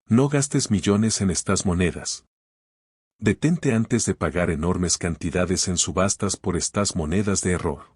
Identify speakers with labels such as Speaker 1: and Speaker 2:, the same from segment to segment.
Speaker 1: No gastes millones en estas monedas. Detente antes de pagar enormes cantidades en subastas por estas monedas de error.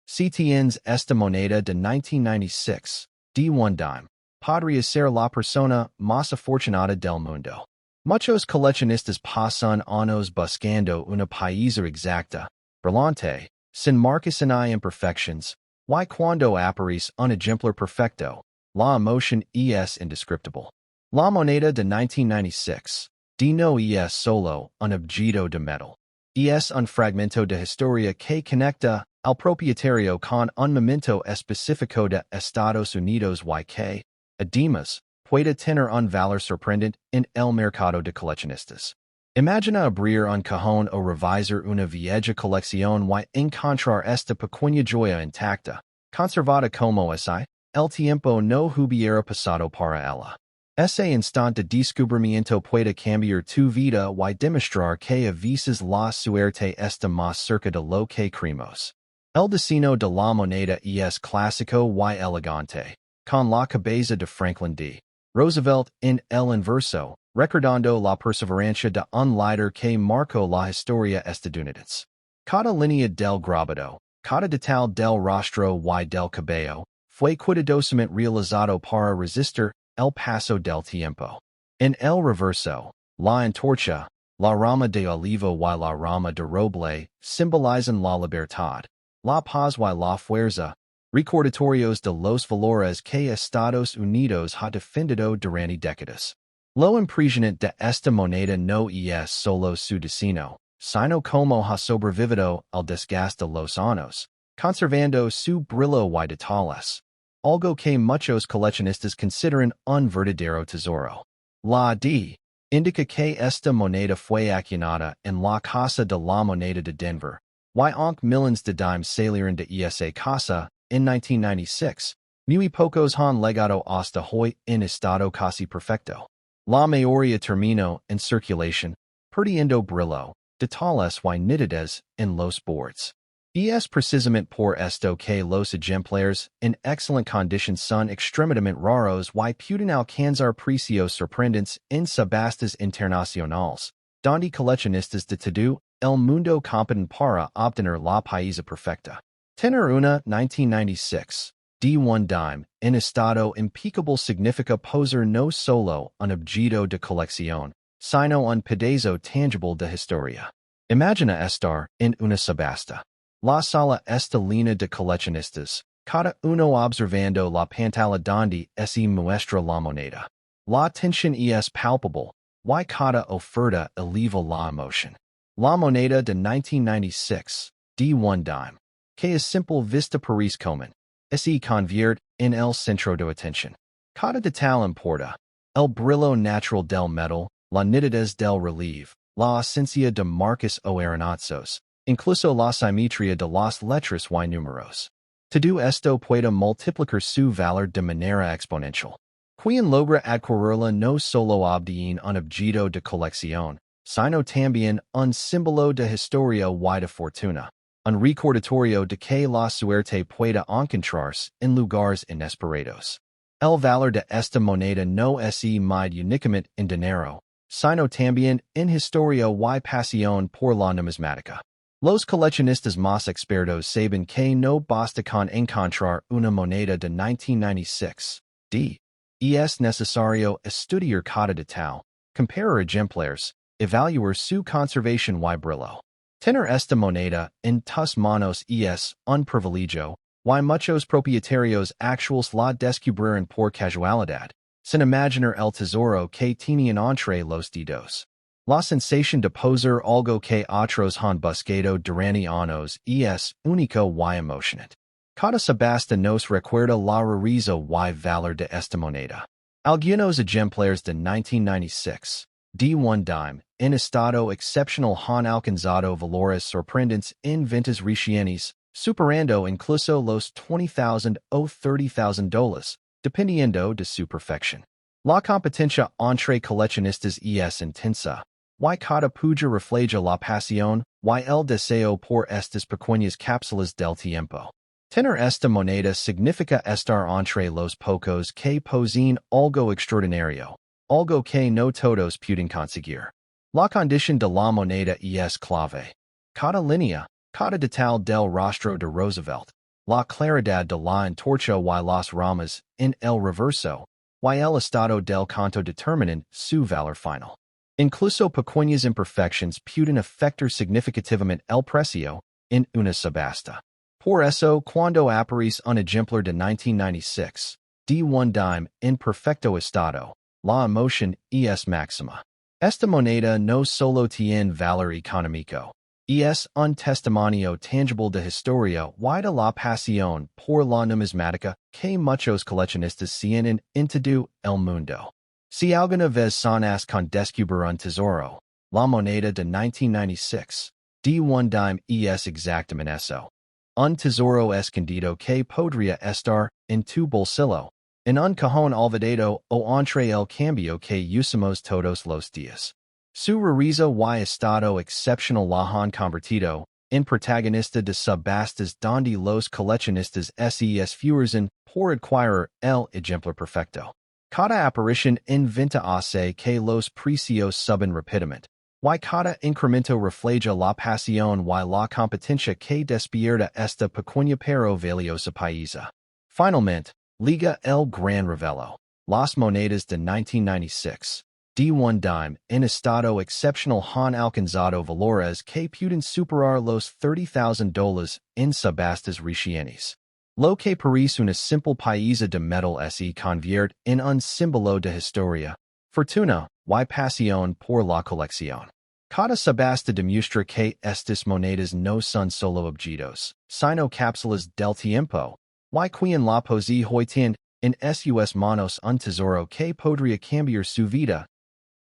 Speaker 2: CTN's Esta Moneda de 1996, D1 dime. Podría ser la persona más afortunada del mundo. Muchos coleccionistas pasan años buscando una pieza exacta, brillante, sin marcas ni imperfections, y cuando aparece un ejemplar perfecto, la emoción es indescriptible. La moneda de 1996, D no es solo un objeto de metal. Es un fragmento de historia que conecta al propietario con un momento específico de Estados Unidos y que, además, puede tener un valor sorprendente en el mercado de coleccionistas. Imagina abrir un cajón o revisar una vieja colección y encontrar esta pequeña joya intacta, conservada como si el tiempo no hubiera pasado para ella. Ese instante de descubrimiento puede cambiar tu vida y demostrar que a veces la suerte está más cerca de lo que creemos. El diseño de la moneda es clásico y elegante, con la cabeza de Franklin D. Roosevelt en el inverso, recordando la perseverancia de un líder que marcó la historia estadounidense. Cada línea del grabado, cada detalle del rostro y del cabello, fue cuidadosamente realizado para resistir el paso del tiempo. En el reverso, la antorcha, la rama de olivo y la rama de roble simbolizan la libertad, la paz y la fuerza, recordatorios de los valores que Estados Unidos ha defendido durante décadas. Lo impresionante de esta moneda no es solo su diseño, sino como ha sobrevivido al desgaste de los años, conservando su brillo y detalles, algo que muchos coleccionistas consideran un verdadero tesoro. La D indica que esta moneda fue acuñada en la Casa de la Moneda de Denver, y aunque millions de dimes salieron de esa casa en 1996, muy pocos han legado hasta hoy en estado casi perfecto. La mayoría terminó en circulación, perdiendo brillo, detalles y nitidez en los bordes. Es precisamente por esto que los ejemplares en excelente condición son extremadamente raros y pueden alcanzar precios sorprendentes en subastas internacionales, donde coleccionistas de todo el mundo compiten para obtener la pieza perfecta. Tener una 1996 D1 dime en estado impecable significa poseer no solo un objeto de colección, sino un pedazo tangible de historia. Imagina estar en una subasta. La sala está llena de coleccionistas, cada uno observando la pantalla donde se muestra la moneda. La tensión es palpable, y cada oferta eleva la emoción. La moneda de 1996, D1 dime, que es simple vista parece común, se convierte en el centro de atención. Cada detalle importa. El brillo natural del metal, la nitidez del relieve, la ausencia de marcas o aranazos, incluso la simetría de las letras y números. Todo esto puede multiplicar su valor de manera exponencial. Quien logra adquirirla no solo obtiene un objeto de colección, sino también un símbolo de historia y de fortuna, un recordatorio de que la suerte puede encontrarse en lugares inesperados. El valor de esta moneda no es mide únicamente en dinero, sino también en historia y pasión por la numismática. Los coleccionistas más expertos saben que no basta con encontrar una moneda de 1996 D. Es necesario estudiar cada detalle, comparar ejemplares, evaluar su conservación y brillo. Tener esta moneda en tus manos es un privilegio, y muchos propietarios actuales la descubrieron por casualidad, sin imaginar el tesoro que tenían entre los dedos. La sensación de poseer algo que otros han buscado durante años es único y emocionante. Cada subasta nos recuerda la rareza y valor de esta moneda. Algunos ejemplares de 1996, D1 dime, en estado excepcional han alcanzado valores sorprendentes en ventas recientes, superando incluso los $20,000 o $30,000, dependiendo de su perfección. La competencia entre coleccionistas es intensa. Y cada puja refleja la pasión, y el deseo por estas pequeñas cápsulas del tiempo. Tener esta moneda significa estar entre los pocos que poseen algo extraordinario, algo que no todos pueden conseguir. La condición de la moneda es clave. Cada línea, cada detalle del rostro de Roosevelt, la claridad de la antorcha y las ramas, en el reverso, y el estado del canto determinan su valor final. Incluso pequeñas imperfecciones pueden afectar significativamente el precio en una subasta. Por eso, cuando aparece un ejemplar de 1996, de un dime en perfecto estado, la emoción es máxima. Esta moneda no solo tiene valor económico, es un testimonio tangible de historia y de la pasión por la numismática que muchos coleccionistas tienen en todo el mundo. Si alguna vez sonas con descubrir un tesoro, la moneda de 1996, de un dime es exactamente eso. Un tesoro escondido que podría estar en tu bolsillo, en un cajón olvidado o entre el cambio que usamos todos los días. Su rareza y estado excepcional la han convertido en protagonista de subastas donde los coleccionistas se esfuerzan por adquirir el ejemplar perfecto. Cada aparición en venta hace que los precios suban rápidamente, y cada incremento refleja la pasión y la competencia que despierta esta pequeña pero valiosa paisa. Finalmente, liga el gran revelo. Las monedas de 1996, de un dime, en estado excepcional han alcanzado valores que pueden superar los $30,000 en subastas recientes. Lo que parece una simple pieza de metal se convierte en un símbolo de historia, fortuna y pasión por la colección. Cada subasta demuestra que estas monedas no son solo objetos, sino cápsulas del tiempo, y quien la posee hoy tiene en sus manos un tesoro que podría cambiar su vida.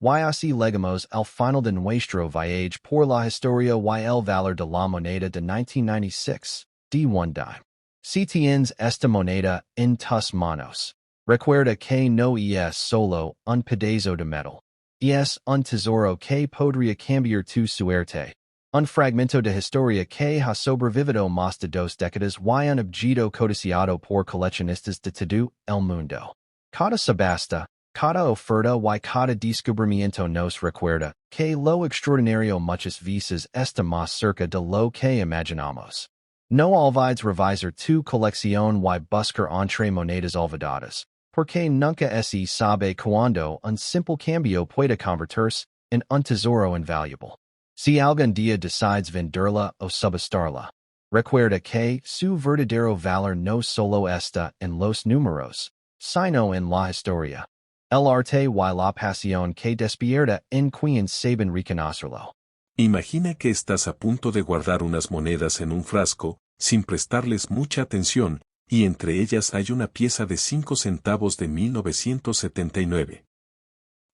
Speaker 2: Y así llegamos al final de nuestro viaje por la historia y el valor de la moneda de 1996, de un dime. Si tienes esta moneda en tus manos, recuerda que no es solo un pedazo de metal. Es un tesoro que podría cambiar tu suerte. Un fragmento de historia que ha sobrevivido más de 2 décadas y un objeto codiciado por coleccionistas de todo el mundo. Cada subasta, cada oferta y cada descubrimiento nos recuerda que lo extraordinario muchas veces está más cerca de lo que imaginamos. No olvides revisar tu colección y buscar entre monedas olvidadas, porque nunca se sabe cuándo un simple cambio puede convertirse en un tesoro invaluable. Si algún día decides venderla o subastarla, recuerda que su verdadero valor no solo está en los números, sino en la historia, el arte y la pasión que despierta en quien saben reconocerlo.
Speaker 1: Imagina que estás a punto de guardar unas monedas en un frasco, sin prestarles mucha atención, y entre ellas hay una pieza de 5 centavos de 1979.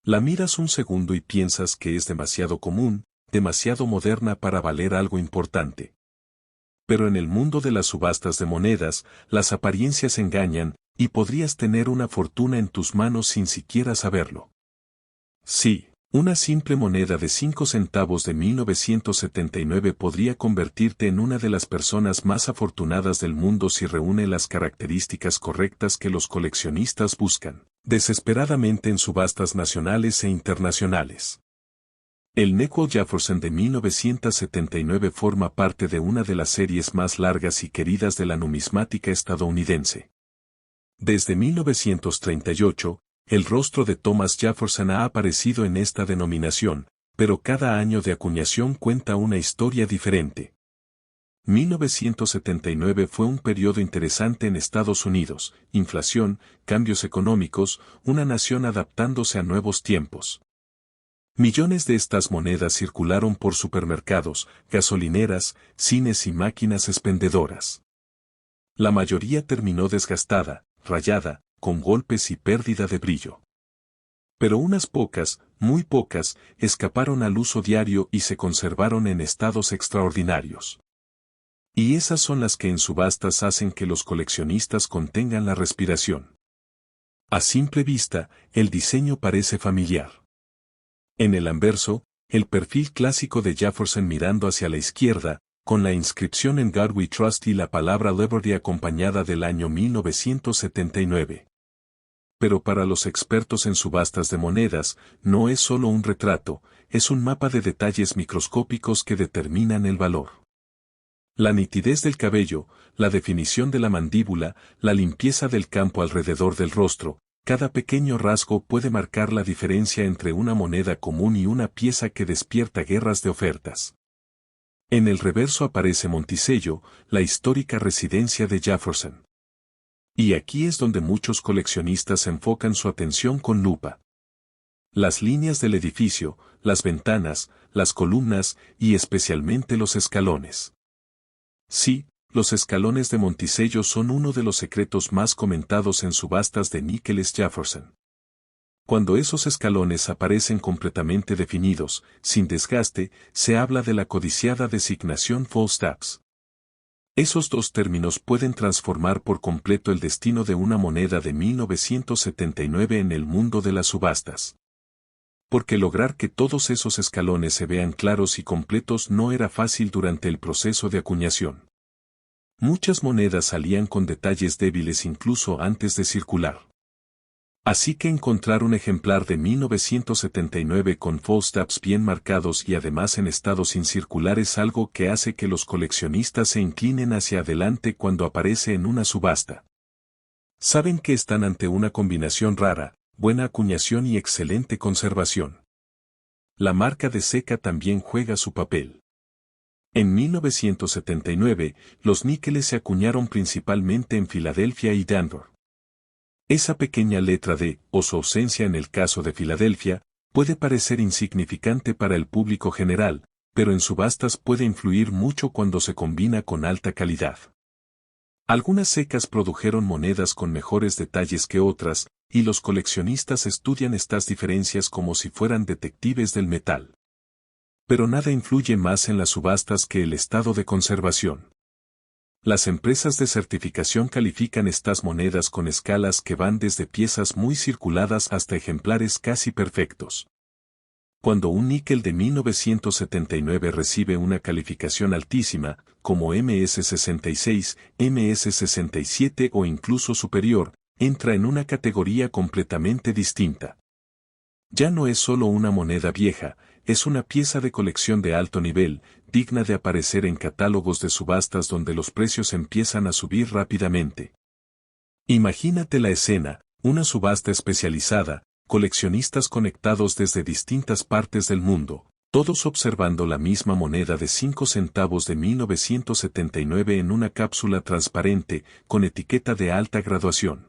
Speaker 1: La miras un segundo y piensas que es demasiado común, demasiado moderna para valer algo importante. Pero en el mundo de las subastas de monedas, las apariencias engañan, y podrías tener una fortuna en tus manos sin siquiera saberlo. Sí. Una simple moneda de 5 centavos de 1979 podría convertirte en una de las personas más afortunadas del mundo si reúne las características correctas que los coleccionistas buscan, desesperadamente en subastas nacionales e internacionales. El Nickel Jefferson de 1979 forma parte de una de las series más largas y queridas de la numismática estadounidense. Desde 1938, el rostro de Thomas Jefferson ha aparecido en esta denominación, pero cada año de acuñación cuenta una historia diferente. 1979 fue un periodo interesante en Estados Unidos, inflación, cambios económicos, una nación adaptándose a nuevos tiempos. Millones de estas monedas circularon por supermercados, gasolineras, cines y máquinas expendedoras. La mayoría terminó desgastada, rayada, con golpes y pérdida de brillo. Pero unas pocas, muy pocas, escaparon al uso diario y se conservaron en estados extraordinarios. Y esas son las que en subastas hacen que los coleccionistas contengan la respiración. A simple vista, el diseño parece familiar. En el anverso, el perfil clásico de Jefferson mirando hacia la izquierda, con la inscripción en God We Trust y la palabra Liberty acompañada del año 1979. Pero para los expertos en subastas de monedas, no es solo un retrato, es un mapa de detalles microscópicos que determinan el valor. La nitidez del cabello, la definición de la mandíbula, la limpieza del campo alrededor del rostro, cada pequeño rasgo puede marcar la diferencia entre una moneda común y una pieza que despierta guerras de ofertas. En el reverso aparece Monticello, la histórica residencia de Jefferson. Y aquí es donde muchos coleccionistas enfocan su atención con lupa. Las líneas del edificio, las ventanas, las columnas y especialmente los escalones. Sí, los escalones de Monticello son uno de los secretos más comentados en subastas de níqueles Jefferson. Cuando esos escalones aparecen completamente definidos, sin desgaste, se habla de la codiciada designación false steps. Esos dos términos pueden transformar por completo el destino de una moneda de 1979 en el mundo de las subastas. Porque lograr que todos esos escalones se vean claros y completos no era fácil durante el proceso de acuñación. Muchas monedas salían con detalles débiles incluso antes de circular. Así que encontrar un ejemplar de 1979 con false steps bien marcados y además en estado sin circular es algo que hace que los coleccionistas se inclinen hacia adelante cuando aparece en una subasta. Saben que están ante una combinación rara, buena acuñación y excelente conservación. La marca de seca también juega su papel. En 1979, los níqueles se acuñaron principalmente en Filadelfia y Denver. Esa pequeña letra D, o su ausencia en el caso de Filadelfia, puede parecer insignificante para el público general, pero en subastas puede influir mucho cuando se combina con alta calidad. Algunas secas produjeron monedas con mejores detalles que otras, y los coleccionistas estudian estas diferencias como si fueran detectives del metal. Pero nada influye más en las subastas que el estado de conservación. Las empresas de certificación califican estas monedas con escalas que van desde piezas muy circuladas hasta ejemplares casi perfectos. Cuando un níquel de 1979 recibe una calificación altísima, como MS66, MS67 o incluso superior, entra en una categoría completamente distinta. Ya no es solo una moneda vieja, es una pieza de colección de alto nivel, digna de aparecer en catálogos de subastas donde los precios empiezan a subir rápidamente. Imagínate la escena, una subasta especializada, coleccionistas conectados desde distintas partes del mundo, todos observando la misma moneda de 5 centavos de 1979 en una cápsula transparente, con etiqueta de alta graduación.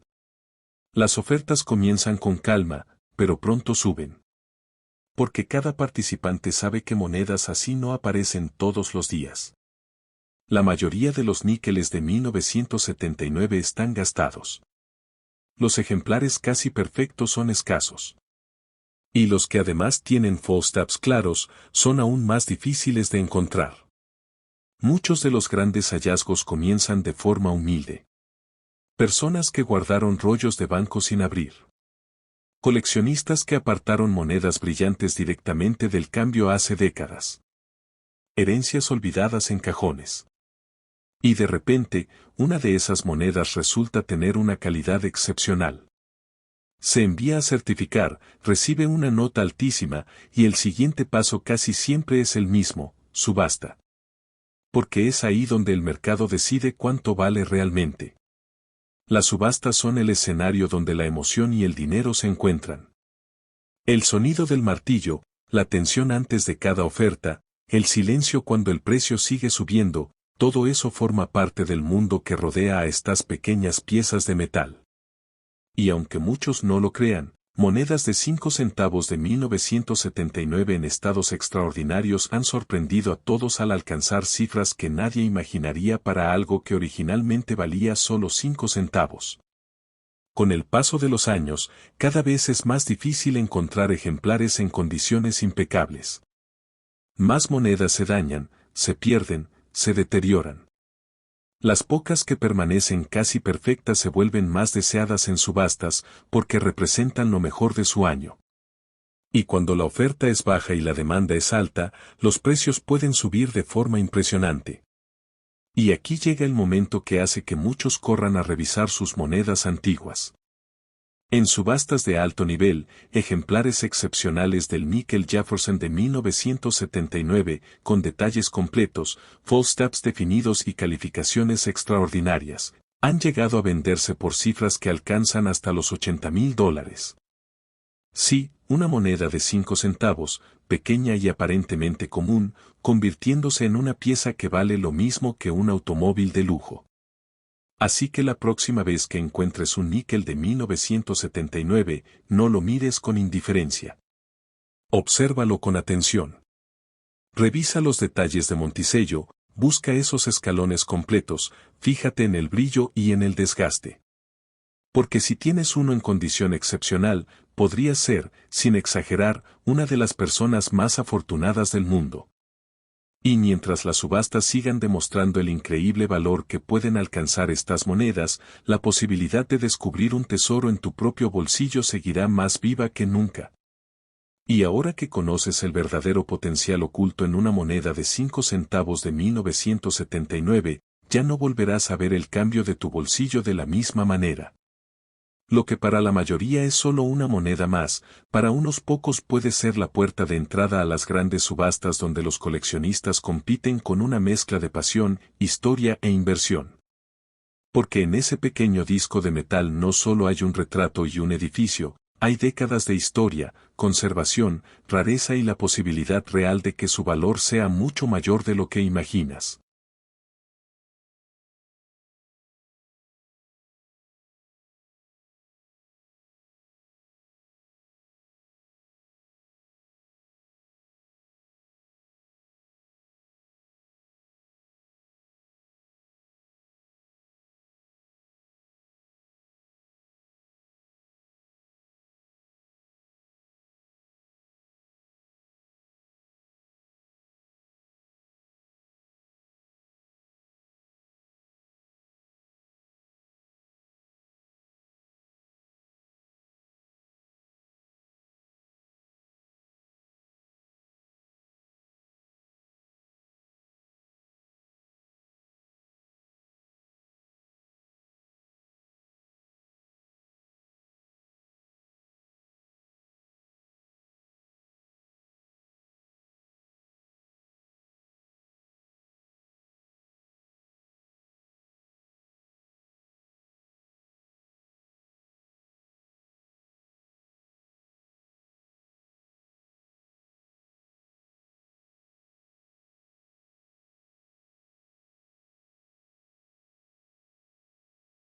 Speaker 1: Las ofertas comienzan con calma, pero pronto suben. Porque cada participante sabe que monedas así no aparecen todos los días. La mayoría de los níqueles de 1979 están gastados. Los ejemplares casi perfectos son escasos. Y los que además tienen false steps claros, son aún más difíciles de encontrar. Muchos de los grandes hallazgos comienzan de forma humilde. Personas que guardaron rollos de banco sin abrir. Coleccionistas que apartaron monedas brillantes directamente del cambio hace décadas. Herencias olvidadas en cajones. Y de repente, una de esas monedas resulta tener una calidad excepcional. Se envía a certificar, recibe una nota altísima, y el siguiente paso casi siempre es el mismo, subasta. Porque es ahí donde el mercado decide cuánto vale realmente. Las subastas son el escenario donde la emoción y el dinero se encuentran. El sonido del martillo, la tensión antes de cada oferta, el silencio cuando el precio sigue subiendo, todo eso forma parte del mundo que rodea a estas pequeñas piezas de metal. Y aunque muchos no lo crean, monedas de 5 centavos de 1979 en estados extraordinarios han sorprendido a todos al alcanzar cifras que nadie imaginaría para algo que originalmente valía solo 5 centavos. Con el paso de los años, cada vez es más difícil encontrar ejemplares en condiciones impecables. Más monedas se dañan, se pierden, se deterioran. Las pocas que permanecen casi perfectas se vuelven más deseadas en subastas porque representan lo mejor de su año. Y cuando la oferta es baja y la demanda es alta, los precios pueden subir de forma impresionante. Y aquí llega el momento que hace que muchos corran a revisar sus monedas antiguas. En subastas de alto nivel, ejemplares excepcionales del níquel Jefferson de 1979, con detalles completos, false tabs definidos y calificaciones extraordinarias, han llegado a venderse por cifras que alcanzan hasta los $80,000. Sí, una moneda de 5 centavos, pequeña y aparentemente común, convirtiéndose en una pieza que vale lo mismo que un automóvil de lujo. Así que la próxima vez que encuentres un níquel de 1979, no lo mires con indiferencia. Obsérvalo con atención. Revisa los detalles de Monticello, busca esos escalones completos, fíjate en el brillo y en el desgaste. Porque si tienes uno en condición excepcional, podrías ser, sin exagerar, una de las personas más afortunadas del mundo. Y mientras las subastas sigan demostrando el increíble valor que pueden alcanzar estas monedas, la posibilidad de descubrir un tesoro en tu propio bolsillo seguirá más viva que nunca. Y ahora que conoces el verdadero potencial oculto en una moneda de 5 centavos de 1979, ya no volverás a ver el cambio de tu bolsillo de la misma manera. Lo que para la mayoría es solo una moneda más, para unos pocos puede ser la puerta de entrada a las grandes subastas donde los coleccionistas compiten con una mezcla de pasión, historia e inversión. Porque en ese pequeño disco de metal no solo hay un retrato y un edificio, hay décadas de historia, conservación, rareza y la posibilidad real de que su valor sea mucho mayor de lo que imaginas.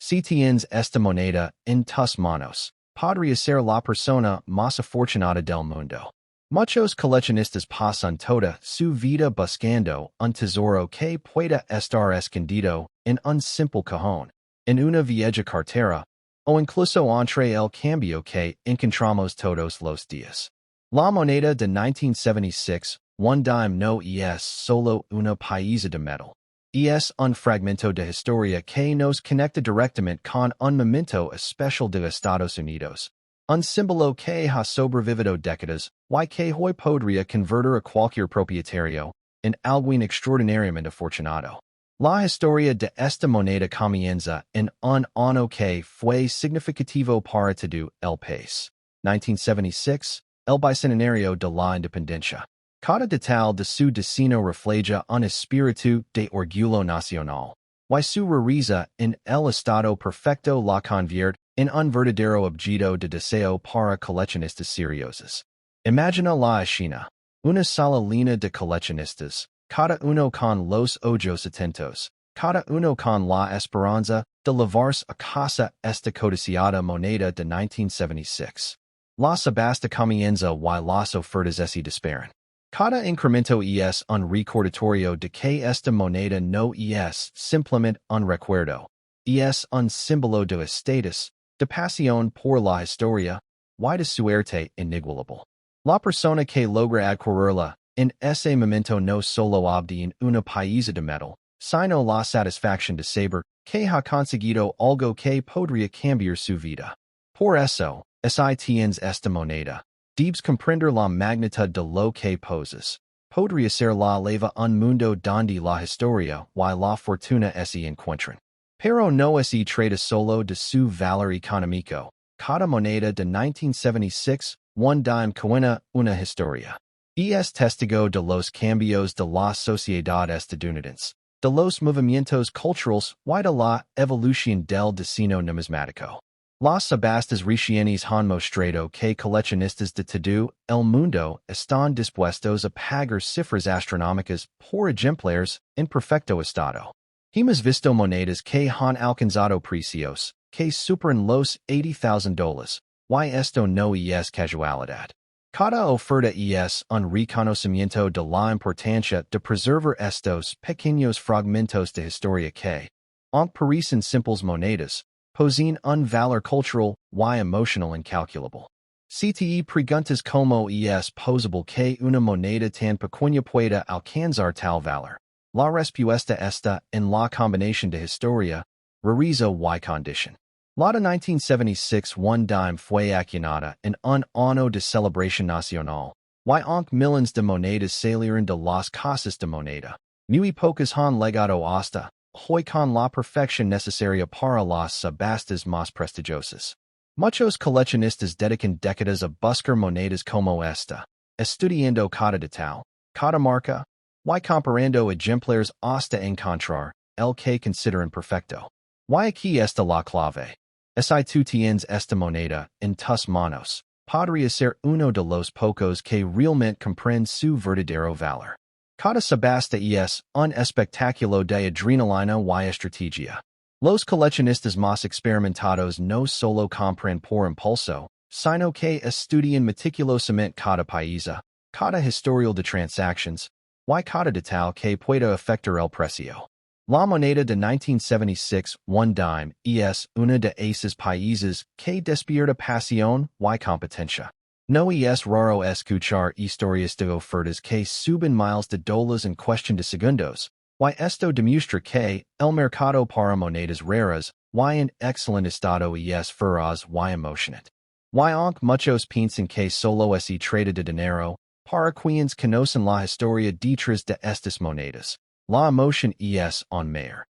Speaker 2: CTNs esta moneda en tus manos. Podría ser la persona más afortunada del mundo. Muchos coleccionistas pasan toda su vida buscando un tesoro que pueda estar escondido en un simple cajón, en una vieja cartera, o incluso entre el cambio que encontramos todos los días. La moneda de 1976, one dime no es solo una pieza de metal. Es un fragmento de historia que nos conecta directamente con un momento especial de Estados Unidos. Un símbolo que ha sobrevivido décadas, y que hoy podría convertir a cualquier propietario en alguien extraordinariamente afortunado. La historia de esta moneda comienza en un año que fue significativo para todo el país. 1976, el bicentenario de la independencia. Cada detalle de su destino refleja un espíritu de orgullo nacional. Y su rareza en el estado perfecto la convierte en un verdadero objeto de deseo para coleccionistas seriosos. Imagina la escena. Una sola línea de coleccionistas, cada uno con los ojos atentos, cada uno con la esperanza de llevarse a casa esta codiciada moneda de 1976. La subasta comienza y las ofertas se disparan. Cada incremento es un recordatorio de que esta moneda no es simplemente un recuerdo, es un símbolo de estatus, de pasión por la historia, y de suerte inigualable. La persona que logra adquirirla, en ese momento no solo obtiene una pieza de metal, Sino la satisfaction de saber, que ha conseguido algo que podría cambiar su vida. Por eso, si tienes esta moneda, debes comprender la magnitud de lo que poses. Podría ser la leva un mundo donde la historia y la fortuna se encuentran. Pero no se trata solo de su valor económico. Cada moneda de 1976, one dime cuenta una historia. Es testigo de los cambios de la sociedad estadounidense, de los movimientos culturales y de la evolución del diseño numismático. Las subastas recientes han mostrado que coleccionistas de todo el mundo están dispuestos a pagar cifras astronómicas por ejemplares en perfecto estado. Hemos visto monedas que han alcanzado precios que superan los $80,000, y esto no es casualidad. Cada oferta es un reconocimiento de la importancia de preservar estos pequeños fragmentos de historia que, aunque parecen simples monedas, poseen un valor cultural y emocional incalculable. Si te preguntas cómo es posible que una moneda tan pequeña pueda alcanzar tal valor, la respuesta está en la combinación de historia, rareza y condition. La de 1976 one dime fue acuñada en un año de celebración nacional, y aunque millones de monedas salieron de las casas de moneda, muy pocas han legado hasta hoy con la perfección necesaria para las subastas más prestigiosas. Muchos coleccionistas dedican décadas a buscar monedas como esta, estudiando cada detalle, cada marca, y comparando ejemplares hasta encontrar el que consideran perfecto. Y aquí está la clave. Si tú tienes esta moneda en tus manos, podría ser uno de los pocos que realmente comprende su verdadero valor. Cada subasta es un espectáculo de adrenalina y estrategia. Los coleccionistas más experimentados no solo compran por impulso, sino que estudian meticulosamente cada paisa, cada historial de transactions, y cada detalle que pueda afectar el precio. La moneda de 1976, one dime, es una de esos países que despierta pasión y competencia. No es raro escuchar historias de ofertas que suben miles de dólares en cuestión de segundos, y esto demuestra que el mercado para monedas raras y en excelente estado es feroz y emocionante. Y aunque muchos piensan que solo se trata de dinero, para quienes conocen la historia detrás de estas monedas, la emoción es un mayor.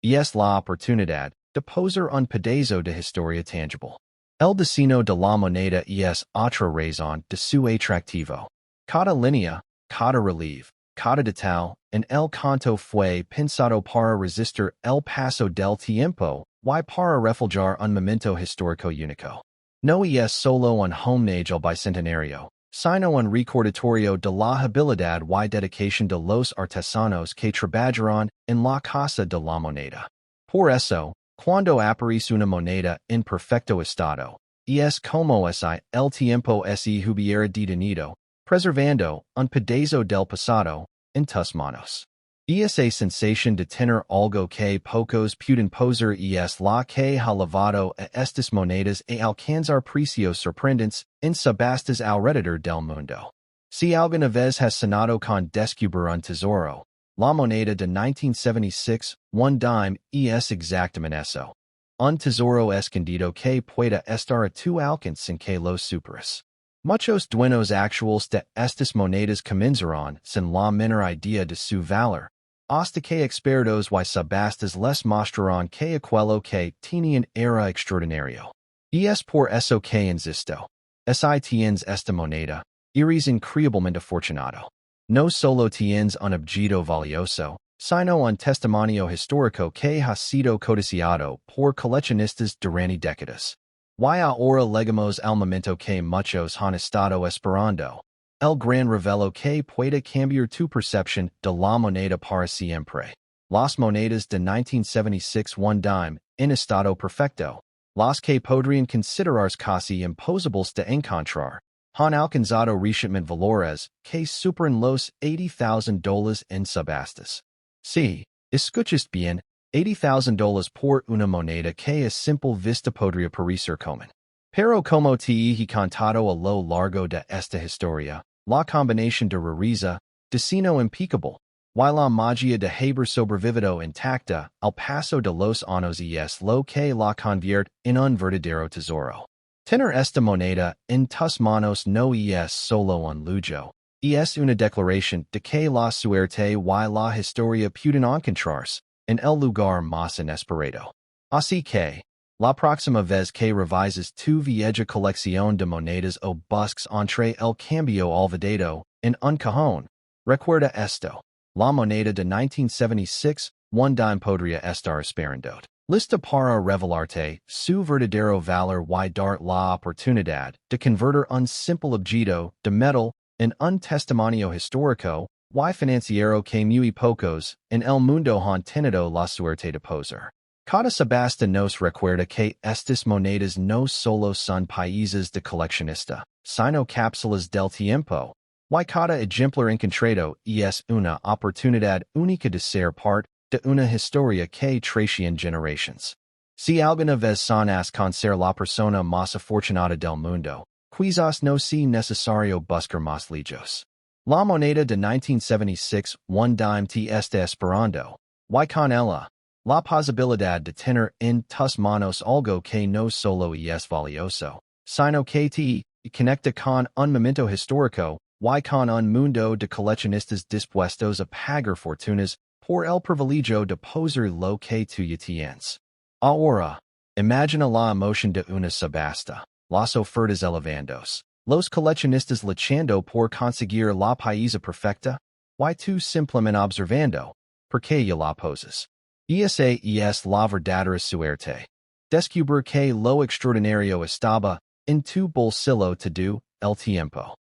Speaker 2: Es la oportunidad de posar un pedazo de historia tangible. El diseño de la moneda es otra razón de su atractivo. Cada línea, cada relieve, cada detalle en el canto fue pensado para resistir el paso del tiempo y para reflejar un momento histórico único. No es solo un homenaje al bicentenario, sino un recordatorio de la habilidad y dedicación de los artesanos que trabajaron en la casa de la moneda. Por eso, cuando aparece una moneda en perfecto estado, es como si el tiempo se hubiera detenido, preservando un pedazo del pasado en tus manos. Esa sensación de tener algo que pocos pueden posar es la que ha llevado a estas monedas a alcanzar precios sorprendentes en subastas alrededor del mundo. Si alguna vez has sonado con descubrir un tesoro, la moneda de 1976, one dime, es exactamente eso. Un tesoro escondido que pueda estar a tu alcance sin que lo superes. Muchos dueños actuales de estas monedas comenzaron sin la menor idea de su valor, hasta que expertos y subastas les mostraron que aquello que tenían era extraordinario. Y es por eso que insisto. Si tienes esta moneda, eres increíblemente afortunado. No solo tienes un objeto valioso, sino un testimonio histórico que ha sido codiciado por coleccionistas durante décadas. Y ahora llegamos al momento que muchos han estado esperando. El gran revelo que puede cambiar tu percepción de la moneda para siempre. Las monedas de 1976 one dime, en estado perfecto, las que podrían considerarse casi imposibles de encontrar, han alcanzado recientemente valores que superan los $80,000 en subastas. Sí, escuchas bien, $80,000 por una moneda que a simple vista podría parecer común. Pero como te he contado a lo largo de esta historia, la combinación de rareza, diseño impecable, y la magia de haber sobrevivido intacta, al paso de los años es lo que la convierte en un verdadero tesoro. Tener esta moneda en tus manos no es solo un lujo, es una declaración de que la suerte y la historia pueden encontrarse en el lugar más inesperado. Así que, la próxima vez que revises tu vieja colección de monedas o busques entre el cambio olvidado en un cajón, recuerda esto. La moneda de 1976, one dime podría estar esperando. Lista para revelarte su verdadero valor y dar la oportunidad de convertir un simple objeto de metal en un testimonio histórico y financiero que muy pocos en el mundo han tenido la suerte de poseer. Cada subasta nos recuerda que estas monedas no solo son países de coleccionista, sino cápsulas del tiempo. Y cada ejemplar encontrado es una oportunidad única de ser parte de una historia que trasciende generations. Si alguna vez sonas con ser la persona más afortunada del mundo, quizás no sea necesario buscar más lejos. La moneda de 1976, one dime te está esperando, y con ella, la posibilidad de tener en tus manos algo que no solo es valioso, sino que te conecta con un momento histórico y con un mundo de coleccionistas dispuestos a pagar fortunas por el privilegio de poseer lo que tú ya tienes. Ahora, imagina la emoción de una subasta, las ofertas elevándose, los coleccionistas luchando por conseguir la pieza perfecta, y tú simplemente observando, porque ya la poses. Esa es la verdadera suerte. Descubrir que lo extraordinario estaba en tu bolsillo todo el tiempo.